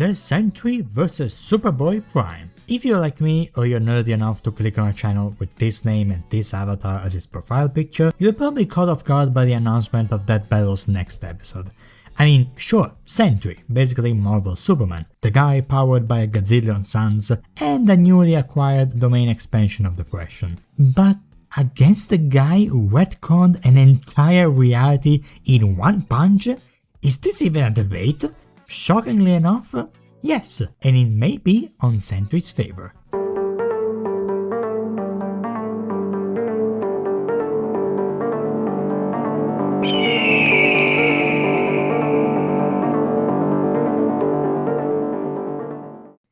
the Sentry vs Superboy-Prime. If you're like me or you're nerdy enough to click on a channel with this name and this avatar as its profile picture, you're probably caught off guard by the announcement of that battle's next episode. I mean, sure, Sentry, basically Marvel's Superman, the guy powered by a gazillion suns, and a newly acquired domain expansion of Depression. But against the guy who retconned an entire reality in one punch? Is this even a debate? Shockingly enough, yes, and it may be on Sentry's favor.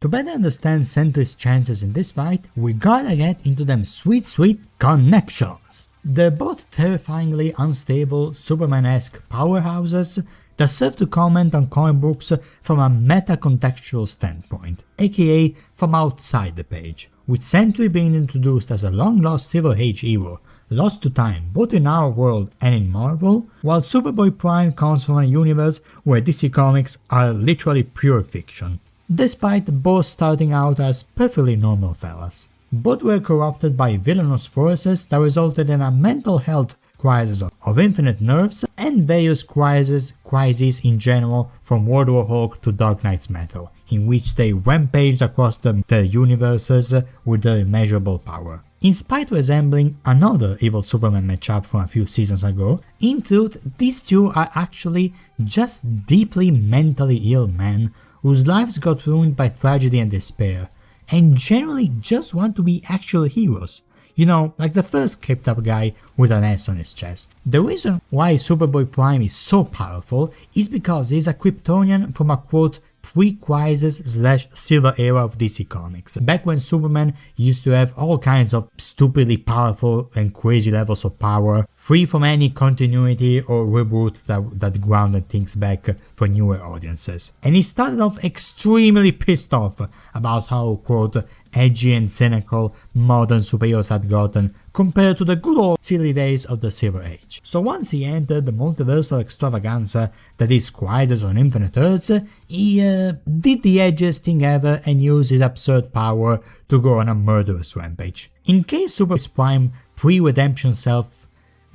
To better understand Sentry's chances in this fight, we gotta get into them sweet connections. They're both terrifyingly unstable, Superman-esque powerhouses that serve to comment on comic books from a meta-contextual standpoint, aka from outside the page, with Sentry being introduced as a long-lost Silver Age hero, lost to time both in our world and in Marvel, while Superboy-Prime comes from a universe where DC Comics are literally pure fiction. Despite both starting out as perfectly normal fellas. Both were corrupted by villainous forces that resulted in a mental health crisis of infinite nerves and various crises in general, from World War Hulk to Dark Knight's Metal, in which they rampaged across the universes with their immeasurable power. In spite of resembling another Evil Superman matchup from a few seasons ago, in truth these two are actually just deeply mentally ill men whose lives got ruined by tragedy and despair, and generally just want to be actual heroes. You know, like the first caped up guy with an S on his chest. The reason why Superboy-Prime is so powerful is because he's a Kryptonian from a quote pre-Crisis/Silver era of DC Comics, back when Superman used to have all kinds of stupidly powerful and crazy levels of power, free from any continuity or reboot that grounded things back for newer audiences. And he started off extremely pissed off about how, quote, edgy and cynical modern superheroes had gotten compared to the good old silly days of the Silver Age. So once he entered the multiversal extravaganza that is Crisis on Infinite Earths, he did the edgiest thing ever and used his absurd power to go on a murderous rampage. In case Superboy-Prime pre-redemption self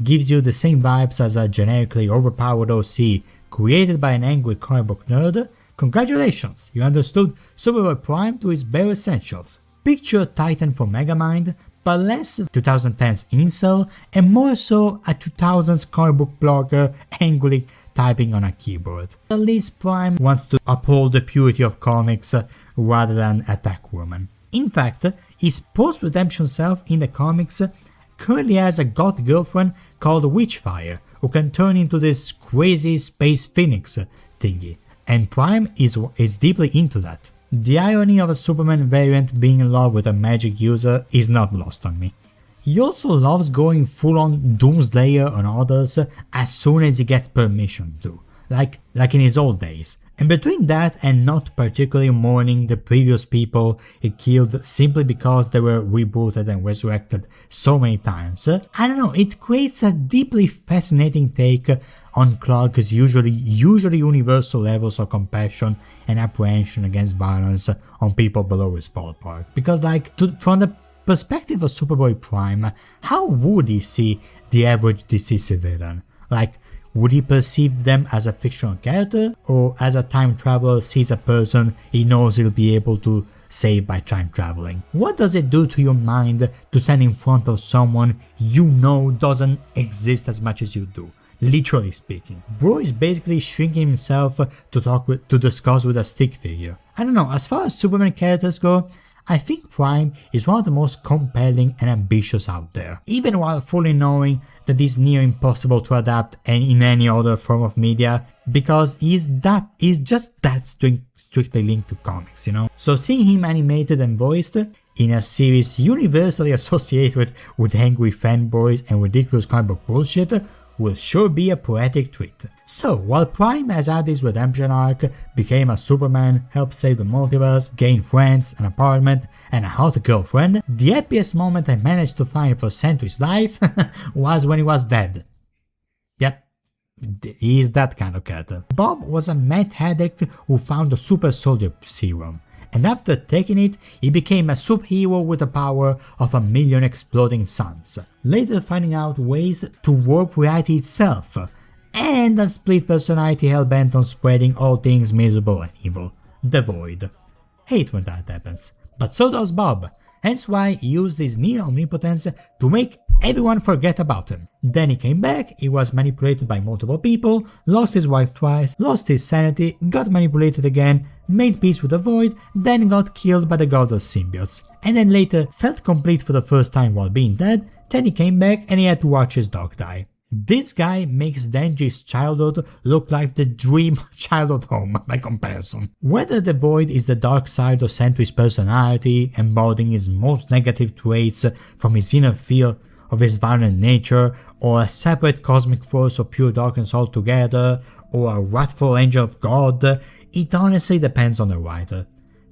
gives you the same vibes as a generically overpowered OC created by an angry comic book nerd, congratulations, you understood Superboy-Prime to his bare essentials. Picture Titan from Megamind, but less 2010's incel and more so a 2000s comic book blogger angrily typing on a keyboard. At least Prime wants to uphold the purity of comics rather than attack women. In fact, his post-redemption self in the comics currently has a goth girlfriend called Witchfire, who can turn into this crazy space phoenix thingy, and Prime is deeply into that. The irony of a Superman variant being in love with a magic user is not lost on me. He also loves going full on Doomslayer on others as soon as he gets permission to, like in his old days. And between that and not particularly mourning the previous people he killed simply because they were rebooted and resurrected so many times, I don't know, it creates a deeply fascinating take on Clark's usually universal levels of compassion and apprehension against violence on people below his ballpark. Because from the perspective of Superboy-Prime, how would he see the average DC civilian? Would he perceive them as a fictional character, or as a time traveler sees a person he knows he'll be able to save by time traveling? What does it do to your mind to stand in front of someone you know doesn't exist as much as you do? Literally speaking. Bro is basically shrinking himself to discuss with a stick figure. I don't know, as far as Superman characters go, I think Prime is one of the most compelling and ambitious out there, even while fully knowing that it's near impossible to adapt in any other form of media, because he's just that strictly linked to comics, you know? So seeing him animated and voiced in a series universally associated with angry fanboys and ridiculous comic book bullshit will sure be a poetic treat. So, while Prime has had his redemption arc, became a Superman, helped save the multiverse, gained friends, an apartment, and a hot girlfriend, the happiest moment I managed to find for Sentry's life was when he was dead. Yep, He is that kind of character. Bob was a meth addict who found a super soldier serum, and after taking it, he became a superhero with the power of 1,000,000 exploding suns, later finding out ways to warp reality itself, and a split personality hell-bent on spreading all things miserable and evil. The Void. Hate when that happens, but so does Bob, hence why he used his near omnipotence to make everyone forget about him. Then he came back, he was manipulated by multiple people, lost his wife twice, lost his sanity, got manipulated again, made peace with the Void, then got killed by the god of symbiotes, and then later felt complete for the first time while being dead, then he came back and he had to watch his dog die. This guy makes Denji's childhood look like the dream childhood home by comparison. Whether the Void is the dark side of Sentry's personality, embodying his most negative traits from his inner fear of his violent nature, or a separate cosmic force of pure darkness altogether, or a wrathful angel of God, it honestly depends on the writer.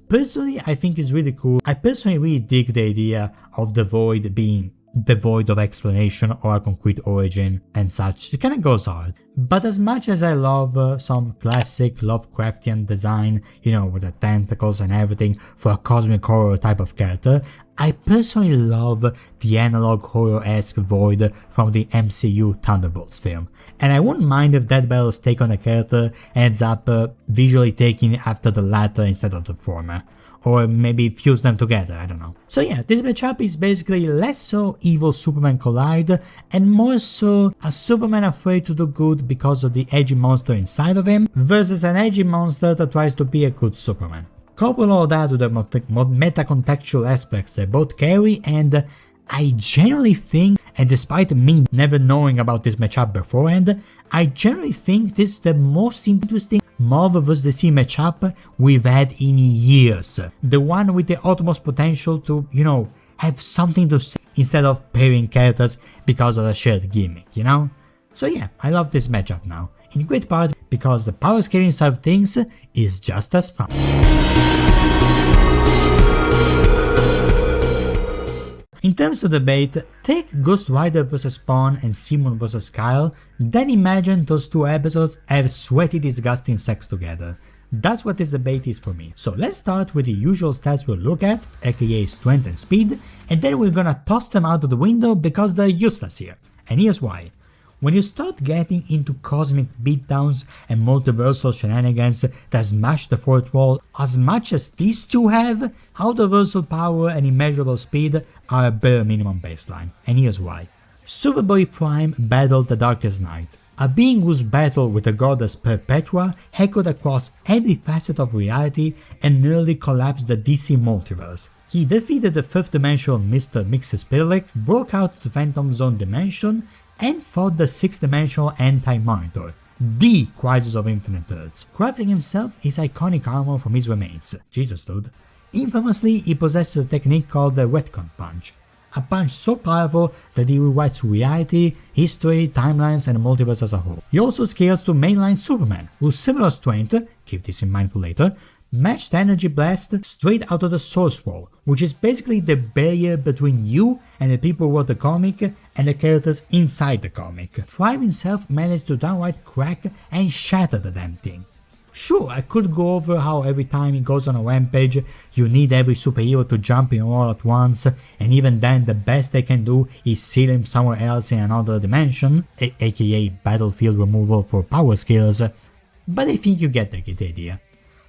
Personally, I think it's really cool. I personally really dig the idea of the Void being devoid of explanation or a concrete origin and such. It kinda goes hard. But as much as I love some classic Lovecraftian design, you know, with the tentacles and everything for a cosmic horror type of character, I personally love the analog horror-esque Void from the MCU Thunderbolts film, and I wouldn't mind if Dead Battle's take on the character ends up visually taking after the latter instead of the former. Or maybe fuse them together, I don't know. So yeah, this matchup is basically less so evil Superman collide, and more so a Superman afraid to do good because of the edgy monster inside of him, versus an edgy monster that tries to be a good Superman. Couple all that with the meta-contextual aspects they both carry, and I genuinely think, and despite me never knowing about this matchup beforehand, I genuinely think this is the most interesting Marvel vs DC matchup we've had in years. The one with the utmost potential to, you know, have something to say instead of pairing characters because of a shared gimmick, you know? So yeah, I love this matchup now, in great part because the power scaling side of things is just as fun. In terms of debate, take Ghost Rider vs Spawn and Simon vs Kyle, then imagine those two episodes have sweaty disgusting sex together. That's what this debate is for me. So let's start with the usual stats we'll look at, aka strength and speed, and then we're gonna toss them out of the window because they're useless here. And here's why. When you start getting into cosmic beatdowns and multiversal shenanigans that smash the fourth wall, as much as these two have, outerversal power and immeasurable speed are a bare minimum baseline, and here's why. Superboy-Prime battled the Darkest Night, a being whose battle with the goddess Perpetua echoed across every facet of reality and nearly collapsed the DC multiverse. He defeated the 5th dimensional Mr. Mxyzptlk, broke out the Phantom Zone dimension, and fought the 6th dimensional Anti-Monitor, the Crisis of Infinite Earths, crafting himself his iconic armor from his remains. Jesus dude. Infamously, he possesses a technique called the retcon punch, a punch so powerful that he rewrites reality, history, timelines and the multiverse as a whole. He also scales to mainline Superman, whose similar strength, keep this in mind for later, matched energy blast straight out of the source wall, which is basically the barrier between you and the people who wrote the comic and the characters inside the comic. Prime himself managed to downright crack and shatter the damn thing. Sure, I could go over how every time he goes on a rampage, you need every superhero to jump in all at once, and even then the best they can do is seal him somewhere else in another dimension, aka battlefield removal for power skills, but I think you get the idea.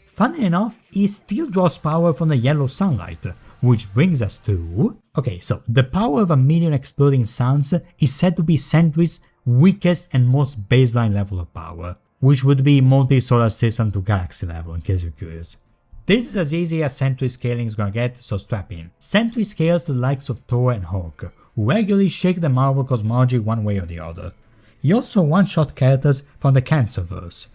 Funny enough, he still draws power from the yellow sunlight, which brings us to... Okay, so the power of 1,000,000 exploding suns is said to be Sentry's weakest and most baseline level of power, which would be multi-solar system to galaxy level in case you're curious. This is as easy as Sentry scaling is gonna get, so strap in. Sentry scales to the likes of Thor and Hulk, who regularly shake the Marvel cosmology one way or the other. He also one-shot characters from the Cancerverse,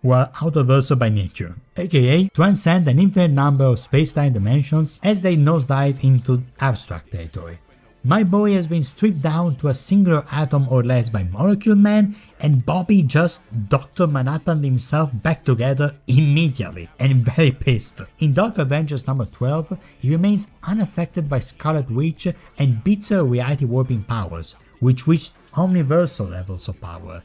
who are outerversal by nature, aka transcend an infinite number of space-time dimensions as they nosedive into abstract territory. My boy has been stripped down to a singular atom or less by Molecule Man, and Bobby just Dr. Manhattan himself back together immediately, and very pissed. In Dark Avengers number 12, he remains unaffected by Scarlet Witch and beats her reality warping powers, which reached omniversal levels of power.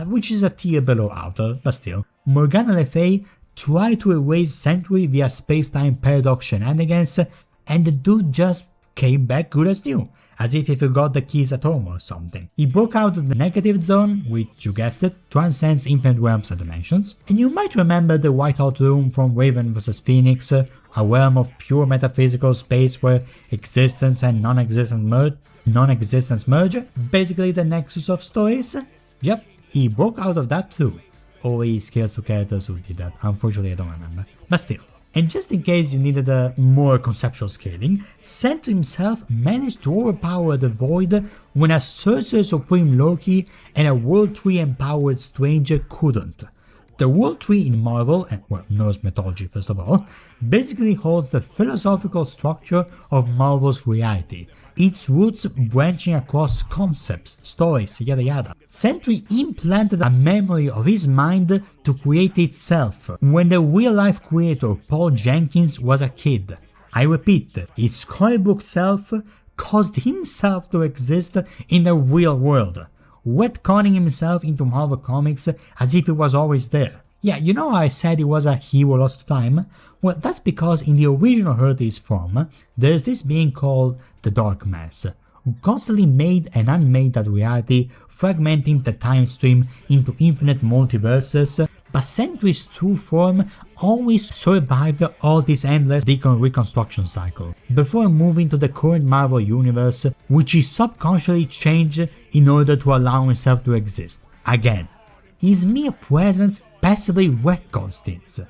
which is a tier below Outer, but still. Morgana Le Fay tried to erase Sentry via space-time paradox shenanigans, and the dude just came back good as new, as if he forgot the keys at home or something. He broke out of the negative zone, which, you guessed it, transcends infinite realms and dimensions. And you might remember the Whiteout Room from Raven vs. Phoenix, a realm of pure metaphysical space where existence and non-existence merge, basically the nexus of stories. Yep, he broke out of that too. Or he scales to characters who did that, unfortunately I don't remember, but still. And just in case you needed a more conceptual scaling, Sentry himself managed to overpower the Void when a Sorcerer Supreme Loki and a World Tree empowered Stranger couldn't. The World Tree in Marvel, and well, Norse mythology first of all, basically holds the philosophical structure of Marvel's reality, its roots branching across concepts, stories, yada yada. Sentry implanted a memory of his mind to create itself when the real-life creator Paul Jenkins was a kid. I repeat, his storybook self caused himself to exist in the real world, retconning himself into Marvel Comics as if he was always there. Yeah, you know how I said he was a hero lost to time? Well, that's because in the original Earth he's from, there's this being called the Dark Mass, who constantly made and unmade that reality, fragmenting the time stream into infinite multiverses, but Sentry's true form always survived all this endless reconstruction cycle, before moving to the current Marvel universe, which he subconsciously changed in order to allow himself to exist. Again, his mere presence passively retcons things.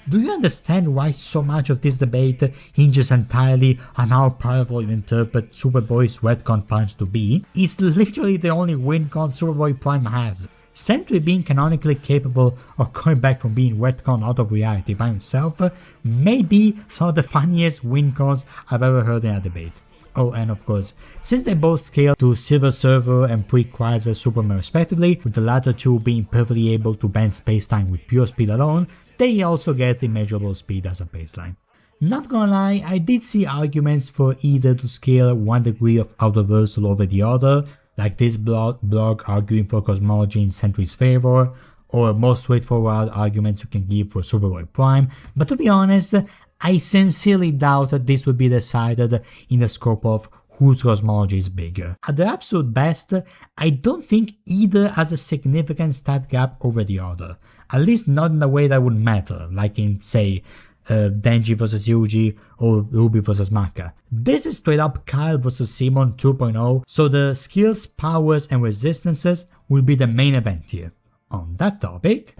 Do you understand why so much of this debate hinges entirely on how powerful you interpret Superboy's retcon punch to be? It's literally the only win con Superboy-Prime has. Sentry being canonically capable of coming back from being retconned out of reality by himself may be some of the funniest win cons I've ever heard in a debate. Oh, and of course, since they both scale to Silver Surfer and Pre-Crisis Superman respectively, with the latter two being perfectly able to bend space-time with pure speed alone, they also get immeasurable speed as a baseline. Not gonna lie, I did see arguments for either to scale one degree of Outerversal over the other, like this blog arguing for cosmology in Sentry's favor, or more straightforward arguments you can give for Superboy-Prime, but to be honest, I sincerely doubt that this would be decided in the scope of whose cosmology is bigger. At the absolute best, I don't think either has a significant stat gap over the other, at least not in a way that would matter, like in, say, Denji vs Yuji or Ruby vs Maka. This is straight up Kyle vs Simon 2.0, so the skills, powers and resistances will be the main event here. On that topic,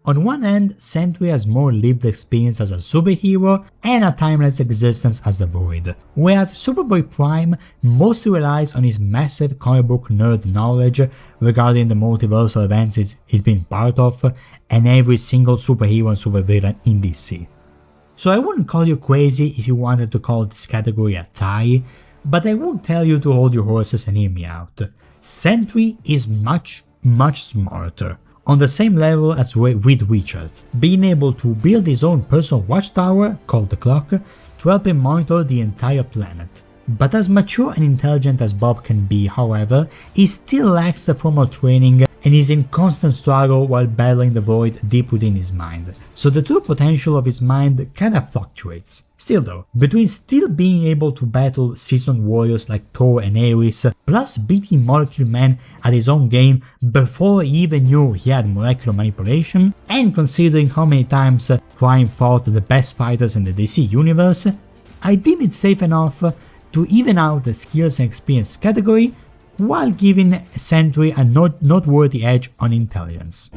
on one end, Sentry has more lived experience as a superhero and a timeless existence as the Void, whereas Superboy-Prime mostly relies on his massive comic book nerd knowledge regarding the multiversal events he's been part of and every single superhero and supervillain in DC. So I wouldn't call you crazy if you wanted to call this category a tie, but I won't tell you to hold your horses and hear me out. Sentry is much smarter, on the same level as Reed Richards, being able to build his own personal watchtower, called the Clock, to help him monitor the entire planet. But as mature and intelligent as Bob can be, however, he still lacks the formal training and is in constant struggle while battling the Void deep within his mind, so the true potential of his mind kinda fluctuates. Still though, between still being able to battle seasoned warriors like Thor and Ares, plus beating Molecule Man at his own game before he even knew he had molecular manipulation, and considering how many times Prime fought the best fighters in the DC universe, I deem it safe enough to even out the skills and experience category while giving Sentry a noteworthy edge on intelligence.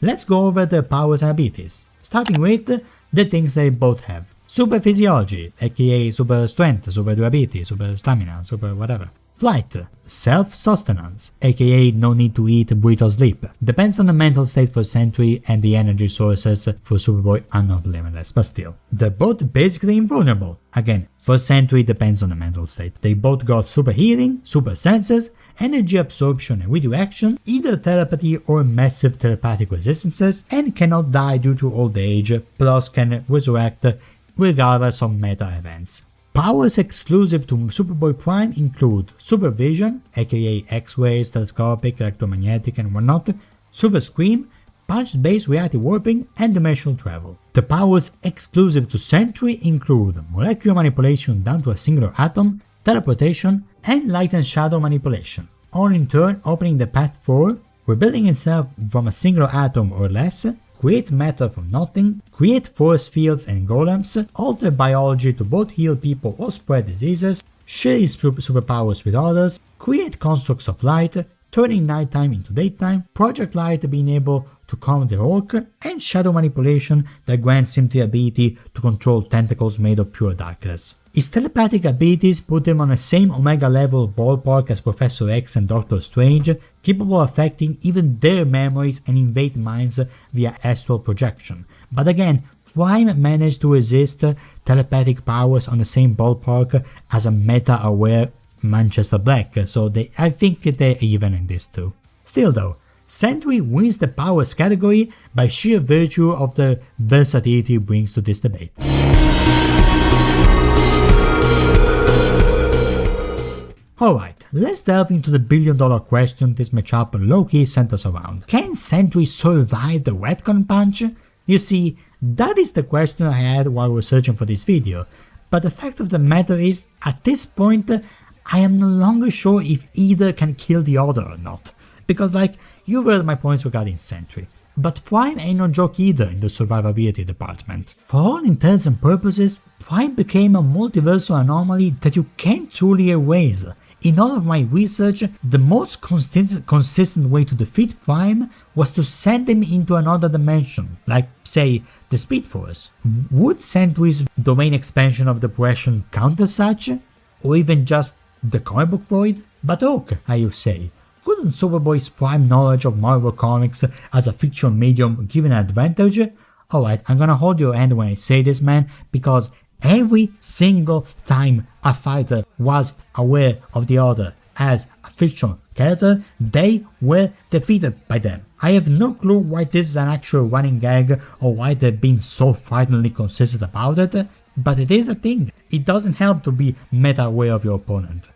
Let's go over their powers and abilities, starting with the things they both have. Super Physiology, aka Super Strength, Super Durability, Super Stamina, Super whatever. Flight, Self-Sustenance, aka no need to eat, breathe or sleep. Depends on the mental state for Sentry and the energy sources for Superboy are not limitless, but still. They're both basically invulnerable. Again, for Sentry depends on the mental state. They both got super healing, super senses, energy absorption and redirection, either telepathy or massive telepathic resistances, and cannot die due to old age, plus can resurrect regardless of meta events. Powers exclusive to Superboy-Prime include Supervision, aka X-rays, telescopic, electromagnetic and whatnot, Super Scream, punch-based reality warping and dimensional travel. The powers exclusive to Sentry include molecular manipulation down to a singular atom, teleportation, and light and shadow manipulation, all in turn opening the path for rebuilding itself from a singular atom or less, create matter from nothing, create force fields and golems, alter biology to both heal people or spread diseases, share his superpowers with others, create constructs of light, turning nighttime into daytime, Project Light being able to calm the orc, and shadow manipulation that grants him the ability to control tentacles made of pure darkness. His telepathic abilities put him on the same Omega level ballpark as Professor X and Doctor Strange, capable of affecting even their memories and invade minds via astral projection. But again, Prime managed to resist telepathic powers on the same ballpark as a meta-aware Manchester Black, so I think that they're even in this too. Still though, Sentry wins the powers category by sheer virtue of the versatility it brings to this debate. Alright, let's delve into the billion-dollar question this matchup low-key centers around. Can Sentry survive the retcon punch? You see, that is the question I had while researching for this video, but the fact of the matter is, at this point, I am no longer sure if either can kill the other or not. Because you heard my points regarding Sentry. But Prime ain't no joke either in the survivability department. For all intents and purposes, Prime became a multiversal anomaly that you can't truly erase. In all of my research, the most consistent way to defeat Prime was to send him into another dimension, like, say, the Speed Force. Would Sentry's domain expansion of depression count as such? Or even just the comic book void? But okay, I say. Couldn't Superboy's Prime knowledge of Marvel Comics as a fictional medium give an advantage? Alright, I'm gonna hold your hand when I say this, man, because every single time a fighter was aware of the other as a fictional character, they were defeated by them. I have no clue why this is an actual running gag or why they've been so frighteningly consistent about it, but it is a thing. It doesn't help to be meta-aware of your opponent.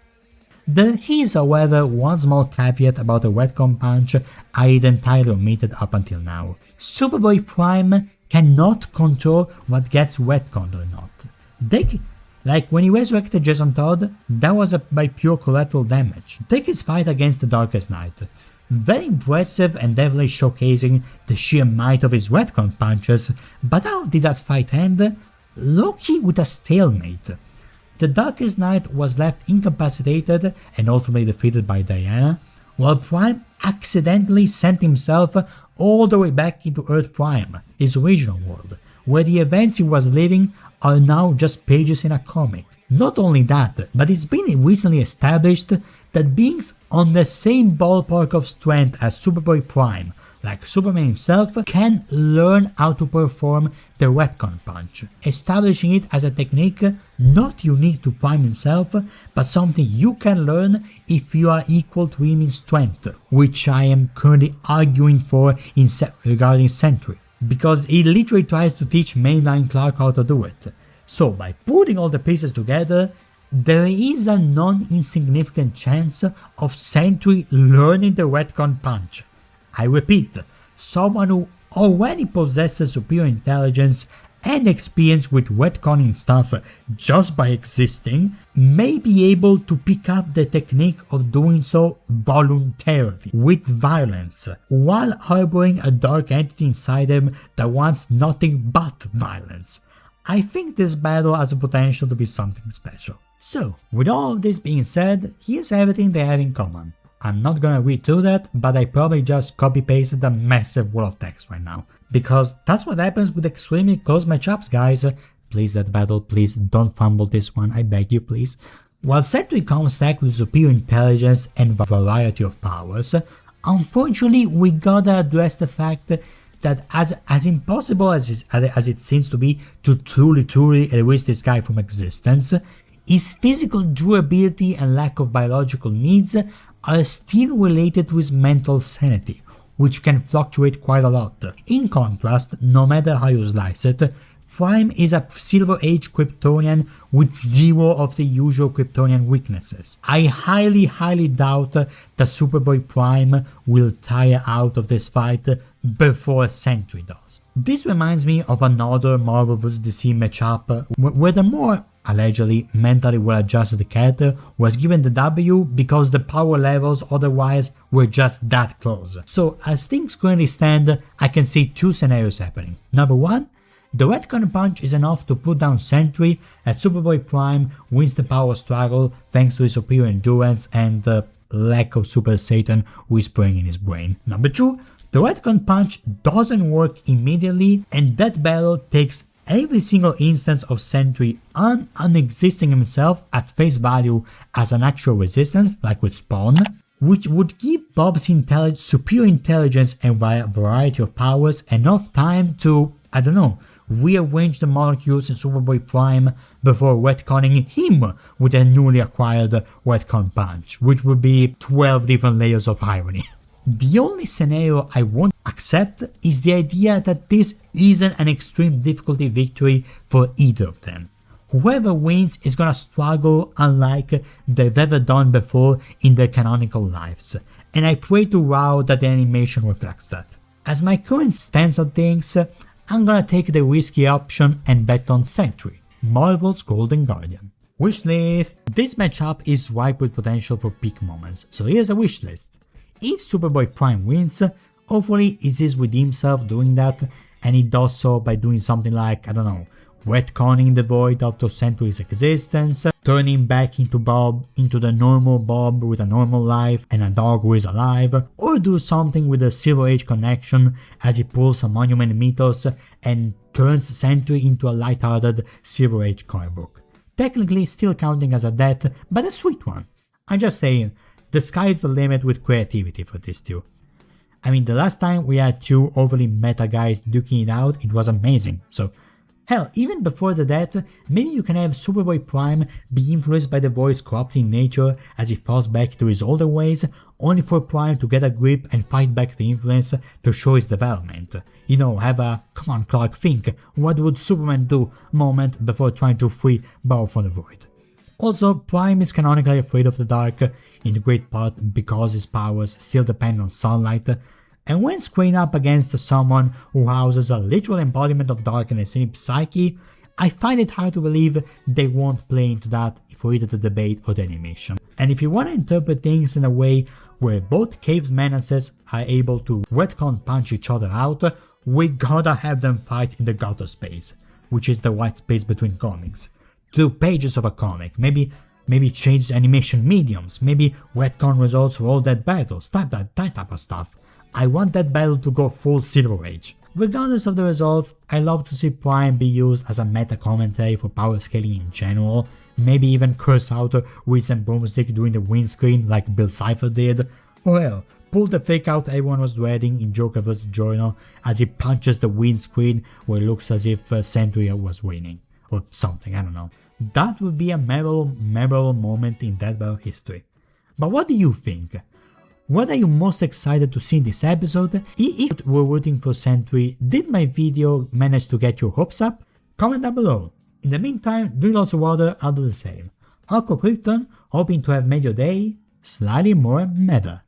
There is, however, one small caveat about the retcon punch I had entirely omitted up until now. Superboy-Prime cannot control what gets retconned or not. Like when he resurrected Jason Todd, that was by pure collateral damage. Take his fight against the Darkest Knight. Very impressive and definitely showcasing the sheer might of his retcon punches, but how did that fight end? Low-key with a stalemate. The Darkest Knight was left incapacitated and ultimately defeated by Diana, while Prime accidentally sent himself all the way back into Earth Prime, his original world, where the events he was living are now just pages in a comic. Not only that, but it's been recently established that beings on the same ballpark of strength as Superboy-Prime, like Superman himself, can learn how to perform the retcon punch, establishing it as a technique not unique to Prime himself, but something you can learn if you are equal to him in strength, which I am currently arguing for regarding Sentry, because he literally tries to teach mainline Clark how to do it. So by putting all the pieces together, there is a non-insignificant chance of Sentry learning the retcon punch. I repeat, someone who already possesses superior intelligence and experience with retconning stuff just by existing may be able to pick up the technique of doing so voluntarily, with violence, while harboring a dark entity inside him that wants nothing but violence. I think this battle has the potential to be something special. So, with all of this being said, here's everything they have in common. I'm not gonna read through that, but I probably just copy-pasted a massive wall of text right now. Because that's what happens with extremely close matchups, guys. Please, that battle, please don't fumble this one, I beg you, please. While Sentry comes stacked with superior intelligence and variety of powers, unfortunately we gotta address the fact that as impossible as it seems to be to truly erase this guy from existence, his physical durability and lack of biological needs are still related to his mental sanity, which can fluctuate quite a lot. In contrast, no matter how you slice it, Prime is a Silver Age Kryptonian with zero of the usual Kryptonian weaknesses. I highly doubt that Superboy-Prime will tire out of this fight before Sentry does. This reminds me of another Marvel vs DC matchup where the more allegedly mentally well-adjusted character was given the W because the power levels otherwise were just that close. So as things currently stand, I can see two scenarios happening. Number one, the retcon punch is enough to put down Sentry as Superboy-Prime wins the power struggle thanks to his superior endurance and the lack of Super Satan whispering in his brain. Number two, the retcon punch doesn't work immediately and that battle takes every single instance of Sentry unexisting himself at face value as an actual resistance, like with Spawn, which would give Bob's superior intelligence and variety of powers enough time to, I don't know, rearrange the molecules in Superboy-Prime before retconning him with a newly acquired retcon punch, which would be 12 different layers of irony. The only scenario I won't accept is the idea that this isn't an extreme difficulty victory for either of them. Whoever wins is gonna struggle unlike they've ever done before in their canonical lives, and I pray to WoW that the animation reflects that. As my current stance on things, I'm gonna take the risky option and bet on Sentry, Marvel's Golden Guardian. Wishlist. This matchup is ripe with potential for peak moments, so here's a wishlist. If Superboy-Prime wins, hopefully it is with himself doing that, and he does so by doing something like, I don't know, retconning the void after Sentry's existence, turning back into the normal Bob with a normal life and a dog who is alive, or do something with a Silver Age connection as he pulls a Monument Mythos and turns Sentry into a lighthearted Silver Age comic book. Technically still counting as a death, but a sweet one. I'm just saying, the sky's the limit with creativity for these two. I mean, the last time we had two overly meta guys duking it out, it was amazing, so hell, even before the death, maybe you can have Superboy-Prime be influenced by the void's corrupting nature as he falls back to his older ways, only for Prime to get a grip and fight back the influence to show his development. You know, have a "come on Clark, think, what would Superman do" moment before trying to free Bob from the void. Also, Prime is canonically afraid of the dark, in great part because his powers still depend on sunlight, and when squaring up against someone who houses a literal embodiment of darkness in his psyche, I find it hard to believe they won't play into that for either the debate or the animation. And if you want to interpret things in a way where both caped menaces are able to retcon punch each other out, we gotta have them fight in the gutter space, which is the white space between comics. 2 pages of a comic, maybe change animation mediums, maybe retcon results for all that battles, that type of stuff. I want that battle to go full Silver Age. Regardless of the results, I love to see Prime be used as a meta commentary for power scaling in general, maybe even curse out Wits and Broomstick during the windscreen like Bill Cipher did, or hell, pull the fake out everyone was dreading in Joker vs. Journal as he punches the windscreen where it looks as if Sentry was winning, or something, I don't know. That would be a memorable moment in Dead Battle history. But what do you think? What are you most excited to see in this episode? If you were rooting for Sentry, did my video manage to get your hopes up? Comment down below. In the meantime, do lots of water, I'll do the same. Hardcore Krypton, hoping to have made your day slightly more meta.